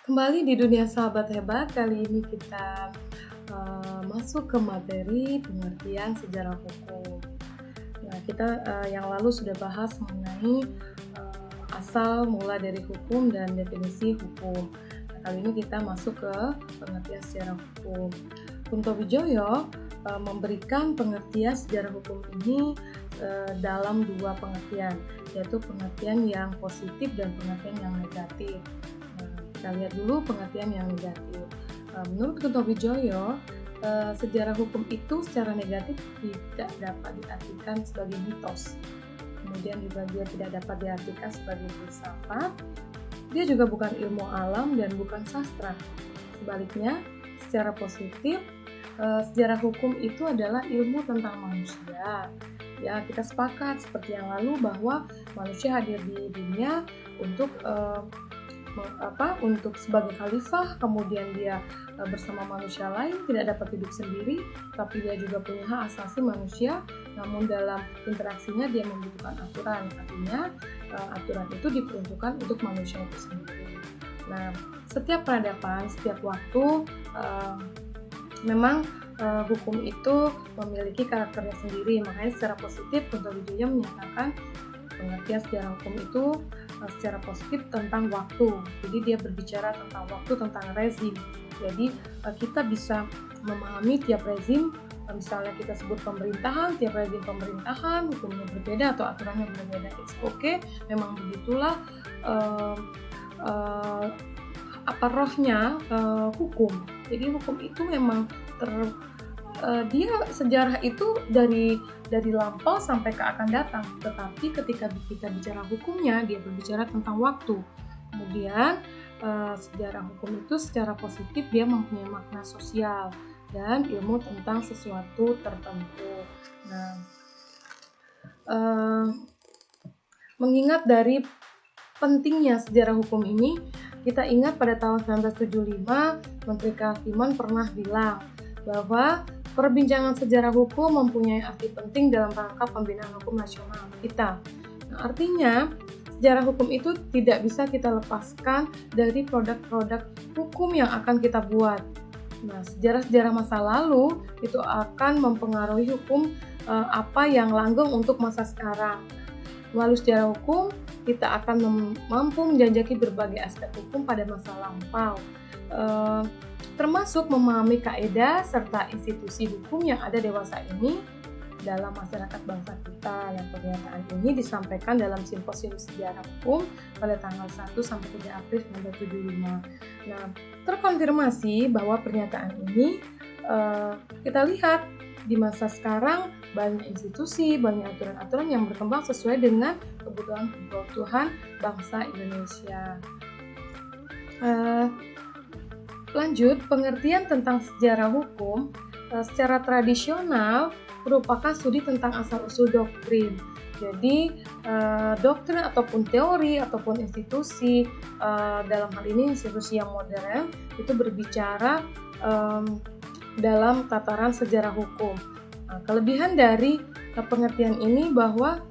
Kembali di dunia sahabat hebat, kali ini kita masuk ke materi pengertian sejarah hukum. Nah, kita yang lalu sudah bahas mengenai asal mula dari hukum dan definisi hukum. Nah, kali ini kita masuk ke pengertian sejarah hukum. Kunto Wijoyo memberikan pengertian sejarah hukum ini dalam dua pengertian, yaitu pengertian yang positif dan pengertian yang negatif. Kita lihat dulu pengertian yang negatif. Menurut Kunto Wijoyo, sejarah hukum itu secara negatif tidak dapat diartikan sebagai mitos. Kemudian juga dia tidak dapat diartikan sebagai filsafat. Dia juga bukan ilmu alam dan bukan sastra. Sebaliknya, secara positif, sejarah hukum itu adalah ilmu tentang manusia. Ya, kita sepakat seperti yang lalu bahwa manusia hadir di dunia untuk sebagai khalifah, kemudian dia bersama manusia lain tidak dapat hidup sendiri, tapi dia juga punya hak asasi manusia, namun dalam interaksinya dia membutuhkan aturan, artinya aturan itu diperuntukkan untuk manusia itu sendiri. Nah, setiap peradaban, setiap waktu memang hukum itu memiliki karakternya sendiri, makanya secara positif Kunto Wijoyo menyatakan pengertian sejarah hukum itu secara positif tentang waktu. Jadi dia berbicara tentang waktu, tentang rezim. Jadi kita bisa memahami tiap rezim, misalnya kita sebut pemerintahan, tiap rezim pemerintahan hukumnya berbeda atau aturannya berbeda. It's okay, memang begitulah apa rohnya hukum. Jadi hukum itu memang dia sejarah itu dari lampau sampai ke akan datang, tetapi ketika kita bicara hukumnya, dia berbicara tentang waktu. Kemudian sejarah hukum itu secara positif dia mempunyai makna sosial dan ilmu tentang sesuatu tertentu. Nah, mengingat dari pentingnya sejarah hukum ini, kita ingat pada tahun 1975 Menteri Kehakiman pernah bilang bahwa perbincangan sejarah hukum mempunyai arti penting dalam rangka pembinaan hukum nasional kita. Nah, artinya sejarah hukum itu tidak bisa kita lepaskan dari produk-produk hukum yang akan kita buat. Nah, sejarah-sejarah masa lalu itu akan mempengaruhi hukum apa yang langgeng untuk masa sekarang. Melalui sejarah hukum, kita akan mampu menjajaki berbagai aspek hukum pada masa lampau. Termasuk memahami kaedah serta institusi hukum yang ada dewasa ini dalam masyarakat bangsa kita. Yang pernyataan ini disampaikan dalam Simposium Sejarah Hukum pada tanggal 1 sampai 3 April 1975. Nah, terkonfirmasi bahwa pernyataan ini kita lihat di masa sekarang banyak institusi, banyak aturan-aturan yang berkembang sesuai dengan kebutuhan bangsa Indonesia. Lanjut, pengertian tentang sejarah hukum secara tradisional merupakan studi tentang asal-usul doktrin. Jadi, doktrin ataupun teori ataupun institusi, dalam hal ini institusi yang modern, itu berbicara dalam tataran sejarah hukum. Nah, kelebihan dari pengertian ini bahwa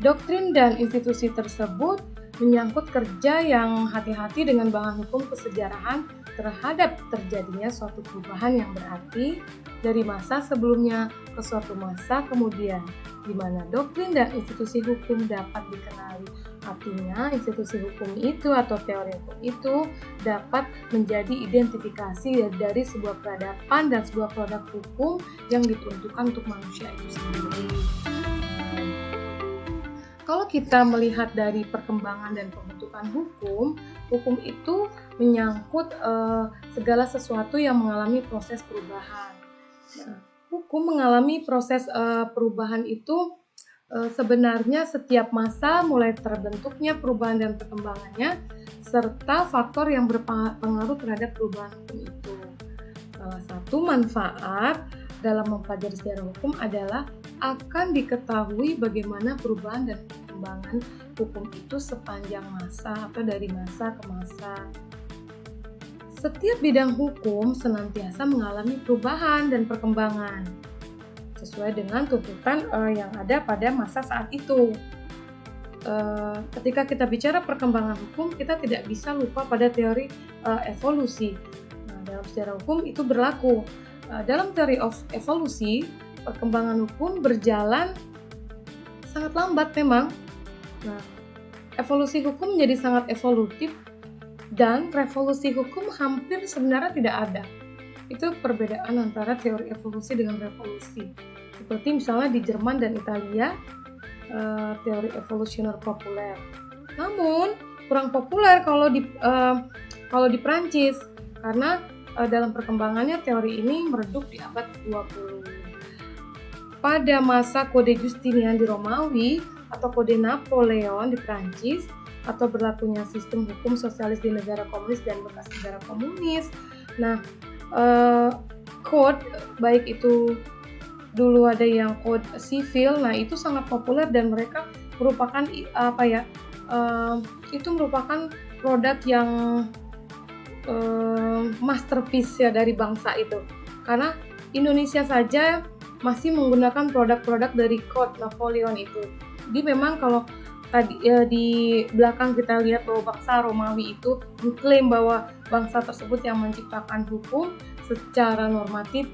doktrin dan institusi tersebut menyangkut kerja yang hati-hati dengan bahan hukum kesejarahan terhadap terjadinya suatu perubahan yang berarti dari masa sebelumnya ke suatu masa kemudian, di mana doktrin dan institusi hukum dapat dikenali. Artinya, institusi hukum itu atau teori hukum itu dapat menjadi identifikasi dari sebuah peradaban dan sebuah produk hukum yang diperuntukkan untuk manusia itu sendiri. Kalau kita melihat dari perkembangan dan pembentukan hukum itu menyangkut segala sesuatu yang mengalami proses perubahan. Nah, hukum mengalami proses perubahan itu sebenarnya setiap masa mulai terbentuknya perubahan dan perkembangannya serta faktor yang berpengaruh terhadap perubahan hukum itu. Salah satu manfaat dalam mempelajari sejarah hukum adalah akan diketahui bagaimana perubahan dan perkembangan hukum itu sepanjang masa atau dari masa ke masa. Setiap bidang hukum senantiasa mengalami perubahan dan perkembangan sesuai dengan tuntutan yang ada pada masa saat itu. ketika kita bicara perkembangan hukum, kita tidak bisa lupa pada teori evolusi. Nah, dalam sejarah hukum itu berlaku. Dalam teori of evolusi, perkembangan hukum berjalan sangat lambat memang. Nah, evolusi hukum menjadi sangat evolutif dan revolusi hukum hampir sebenarnya tidak ada. Itu perbedaan antara teori evolusi dengan revolusi. Seperti misalnya di Jerman dan Italia, teori evolusioner populer. Namun kurang populer kalau di Prancis karena dalam perkembangannya teori ini meredup di abad 20. Pada masa kode Justinian di Romawi atau kode Napoleon di Prancis atau berlakunya sistem hukum sosialis di negara komunis dan bekas negara komunis. Nah, code baik itu dulu ada yang code sivil, nah itu sangat populer dan mereka merupakan itu merupakan produk yang masterpiece ya dari bangsa itu. Karena Indonesia saja masih menggunakan produk-produk dari code Napoleon itu. Jadi memang kalau tadi di belakang kita lihat bahwa bangsa Romawi itu mengklaim bahwa bangsa tersebut yang menciptakan hukum secara normatif,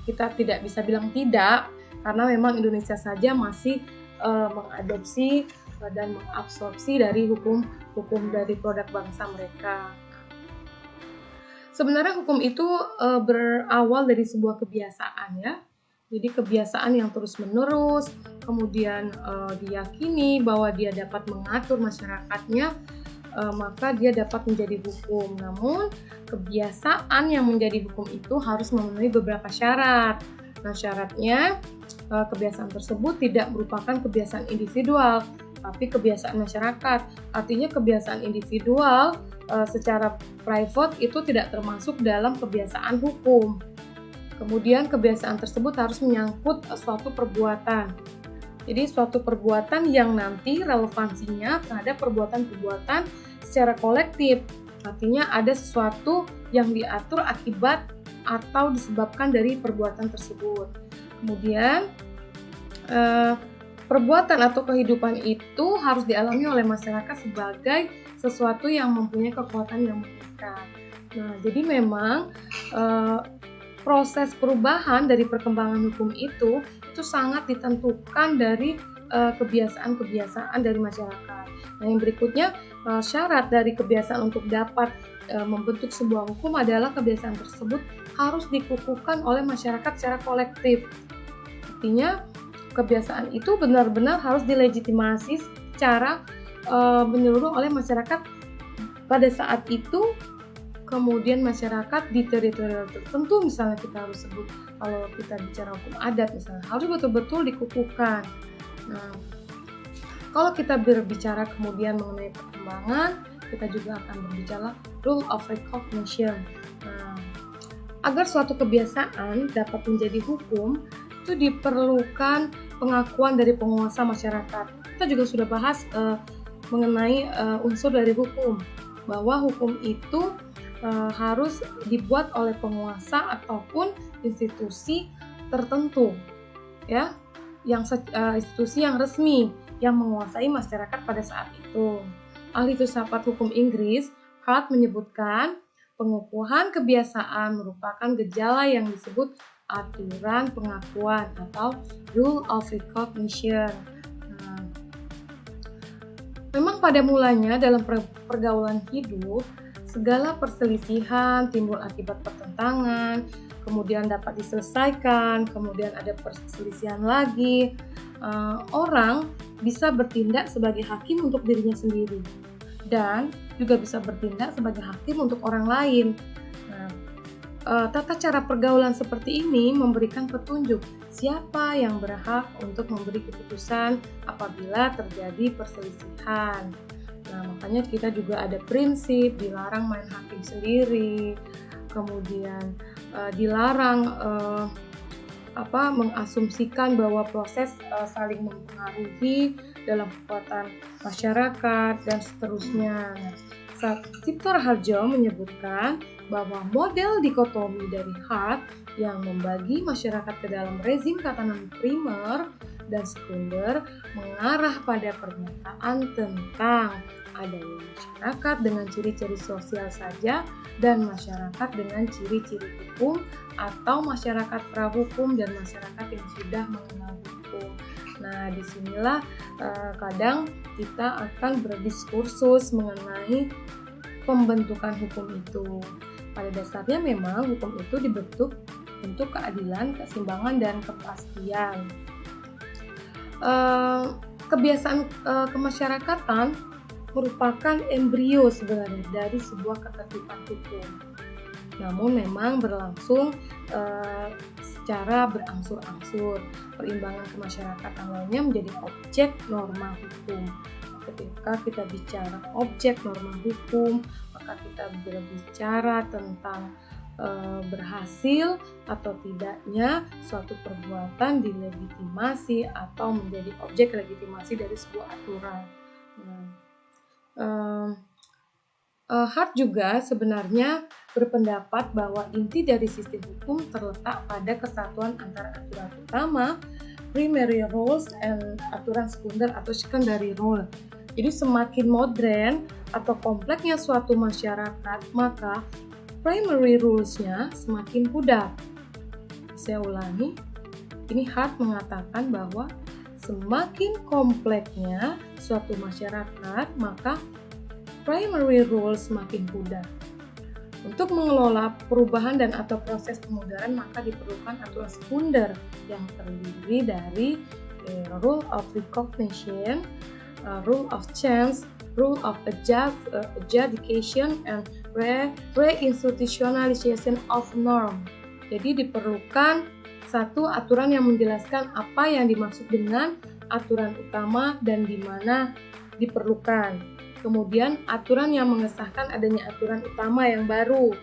kita tidak bisa bilang tidak, karena memang Indonesia saja masih mengadopsi dan mengabsorpsi dari hukum dari produk bangsa mereka. Sebenarnya hukum itu berawal dari sebuah kebiasaan ya. Jadi kebiasaan yang terus-menerus, kemudian diyakini bahwa dia dapat mengatur masyarakatnya, maka dia dapat menjadi hukum. Namun kebiasaan yang menjadi hukum itu harus memenuhi beberapa syarat. Nah, syaratnya kebiasaan tersebut tidak merupakan kebiasaan individual, tapi kebiasaan masyarakat. Artinya kebiasaan individual secara private itu tidak termasuk dalam kebiasaan hukum. Kemudian kebiasaan tersebut harus menyangkut suatu perbuatan. Jadi suatu perbuatan yang nanti relevansinya terhadap perbuatan-perbuatan secara kolektif. Artinya ada sesuatu yang diatur akibat atau disebabkan dari perbuatan tersebut. Kemudian perbuatan atau kehidupan itu harus dialami oleh masyarakat sebagai sesuatu yang mempunyai kekuatan yang mengikat. Nah, jadi memang proses perubahan dari perkembangan hukum itu sangat ditentukan dari kebiasaan-kebiasaan dari masyarakat. Nah, yang berikutnya syarat dari kebiasaan untuk dapat membentuk sebuah hukum adalah kebiasaan tersebut harus dikukuhkan oleh masyarakat secara kolektif. Artinya kebiasaan itu benar-benar harus dilegitimasi secara menyeluruh oleh masyarakat pada saat itu. Kemudian masyarakat di teritorial tertentu, misalnya kita harus sebut kalau kita bicara hukum adat misalnya, harus betul-betul dikukuhkan. Nah, kalau kita berbicara kemudian mengenai perkembangan, kita juga akan berbicara rule of recognition. Nah, agar suatu kebiasaan dapat menjadi hukum, itu diperlukan pengakuan dari penguasa masyarakat. Kita juga sudah bahas mengenai unsur dari hukum, bahwa hukum itu harus dibuat oleh penguasa ataupun institusi tertentu, ya, yang institusi yang resmi yang menguasai masyarakat pada saat itu. Ahli filsafat hukum Inggris Hart menyebutkan pengukuhan kebiasaan merupakan gejala yang disebut aturan pengakuan atau rule of recognition. Nah, memang pada mulanya dalam pergaulan hidup, segala perselisihan timbul akibat pertentangan, kemudian dapat diselesaikan, kemudian ada perselisihan lagi. Orang bisa bertindak sebagai hakim untuk dirinya sendiri dan juga bisa bertindak sebagai hakim untuk orang lain. Nah, tata cara pergaulan seperti ini memberikan petunjuk siapa yang berhak untuk memberi keputusan apabila terjadi perselisihan. Nah, makanya kita juga ada prinsip dilarang main hakim sendiri, kemudian dilarang mengasumsikan bahwa proses saling mempengaruhi dalam kekuatan masyarakat dan seterusnya. Cipta Raharjo menyebutkan bahwa model dikotomi dari Hart yang membagi masyarakat ke dalam rezim tatanan primer dan sekunder mengarah pada pernyataan tentang adanya masyarakat dengan ciri-ciri sosial saja dan masyarakat dengan ciri-ciri hukum, atau masyarakat prahukum dan masyarakat yang sudah mengenal hukum. Nah, disinilah kadang kita akan berdiskursus mengenai pembentukan hukum itu. Pada dasarnya memang hukum itu dibentuk untuk keadilan, keseimbangan, dan kepastian. Kebiasaan kemasyarakatan merupakan embrio sebenarnya dari sebuah ketertiban hukum. Namun memang berlangsung secara berangsur-angsur. Perimbangan kemasyarakatan lainnya menjadi objek norma hukum. Ketika kita bicara objek norma hukum, maka kita berbicara tentang berhasil atau tidaknya suatu perbuatan dilegitimasi atau menjadi objek legitimasi dari sebuah aturan. Hart juga sebenarnya berpendapat bahwa inti dari sistem hukum terletak pada kesatuan antara aturan utama, primary rules, and aturan sekunder atau secondary rule. Jadi semakin modern atau kompleksnya suatu masyarakat, maka primary rules-nya semakin pudar. Saya ulangi, ini Hart mengatakan bahwa semakin kompleksnya suatu masyarakat, maka primary rules semakin pudar. Untuk mengelola perubahan dan atau proses pemudaran, maka diperlukan aturan sekunder yang terdiri dari rule of recognition, rule of chance, rule of adjudication, and reinstitutionalization of norm. Jadi diperlukan satu aturan yang menjelaskan apa yang dimaksud dengan aturan utama dan di mana diperlukan. Kemudian aturan yang mengesahkan adanya aturan utama yang baru.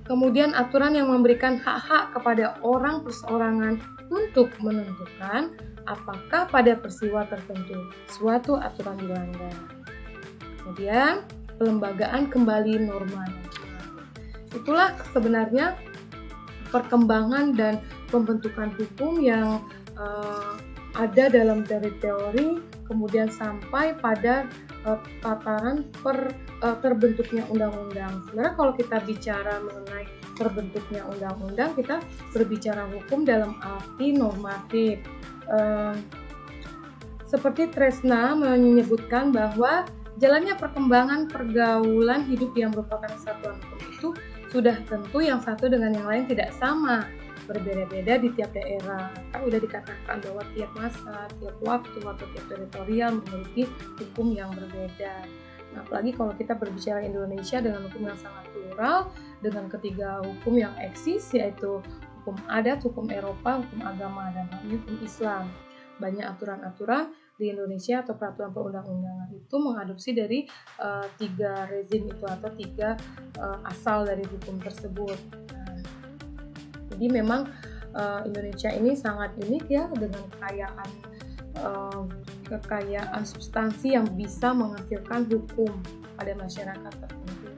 Kemudian aturan yang memberikan hak-hak kepada orang perseorangan untuk menentukan apakah pada peristiwa tertentu suatu aturan dilanggar. Kemudian pelembagaan kembali norma. Itulah sebenarnya perkembangan dan pembentukan hukum yang ada dalam teori, kemudian sampai pada tataran terbentuknya undang-undang. Sebenarnya kalau kita bicara mengenai terbentuknya undang-undang, kita berbicara hukum dalam arti normatif. Seperti Tresna menyebutkan bahwa jalannya perkembangan pergaulan hidup yang merupakan kesatuan hukum itu sudah tentu yang satu dengan yang lain tidak sama, berbeda-beda di tiap daerah. Kan udah dikatakan bahwa tiap masa, tiap waktu, atau tiap teritorial memiliki hukum yang berbeda. Nah, apalagi kalau kita berbicara Indonesia dengan hukum yang sangat plural, dengan ketiga hukum yang eksis, yaitu hukum adat, hukum Eropa, hukum agama, dan hukum Islam. Banyak aturan-aturan di Indonesia atau peraturan perundang-undangan itu mengadopsi dari tiga rezim itu atau tiga asal dari hukum tersebut. Nah, jadi memang Indonesia ini sangat unik ya, dengan kekayaan substansi yang bisa menghasilkan hukum pada masyarakat tertentu.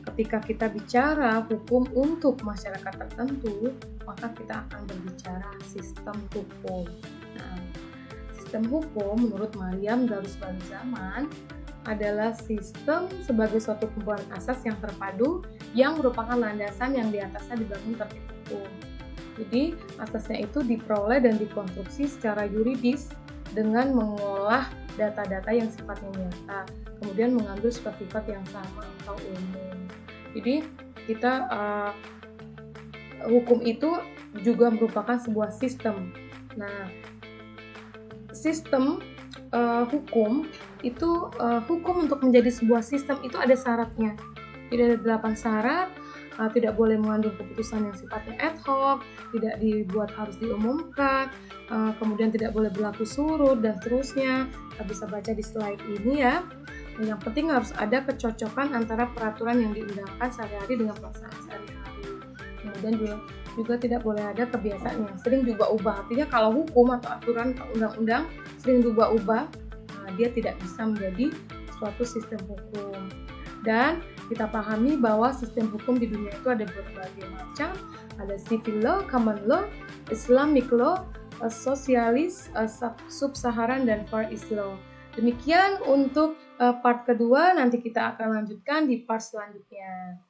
Ketika kita bicara hukum untuk masyarakat tertentu, maka kita akan berbicara sistem hukum. Nah, sistem hukum menurut Maryam Darussalam adalah sistem sebagai suatu kumpulan asas yang terpadu yang merupakan landasan yang di atasnya dibangun tertib hukum. Jadi asasnya itu diperoleh dan dikonstruksi secara yuridis dengan mengolah data-data yang sifatnya nyata, kemudian mengambil sifat-sifat yang sama atau umum. Jadi kita hukum itu juga merupakan sebuah sistem. Nah, sistem hukum itu hukum untuk menjadi sebuah sistem itu ada syaratnya. Jadi ada 8 syarat. Tidak boleh mengandung keputusan yang sifatnya ad hoc, tidak dibuat harus diumumkan, kemudian tidak boleh berlaku surut dan seterusnya. Kita bisa baca di slide ini ya. Yang penting harus ada kecocokan antara peraturan yang diundangkan sehari-hari dengan pelaksanaan sehari-hari. Kemudian juga tidak boleh ada kebiasaan yang sering diubah-ubah. Artinya kalau hukum atau aturan undang-undang sering diubah-ubah, dia tidak bisa menjadi suatu sistem hukum. Dan kita pahami bahwa sistem hukum di dunia itu ada berbagai macam. Ada civil law, common law, Islamic law, sosialis, sub-Saharan dan Far East Law. Demikian untuk part kedua, nanti kita akan lanjutkan di part selanjutnya.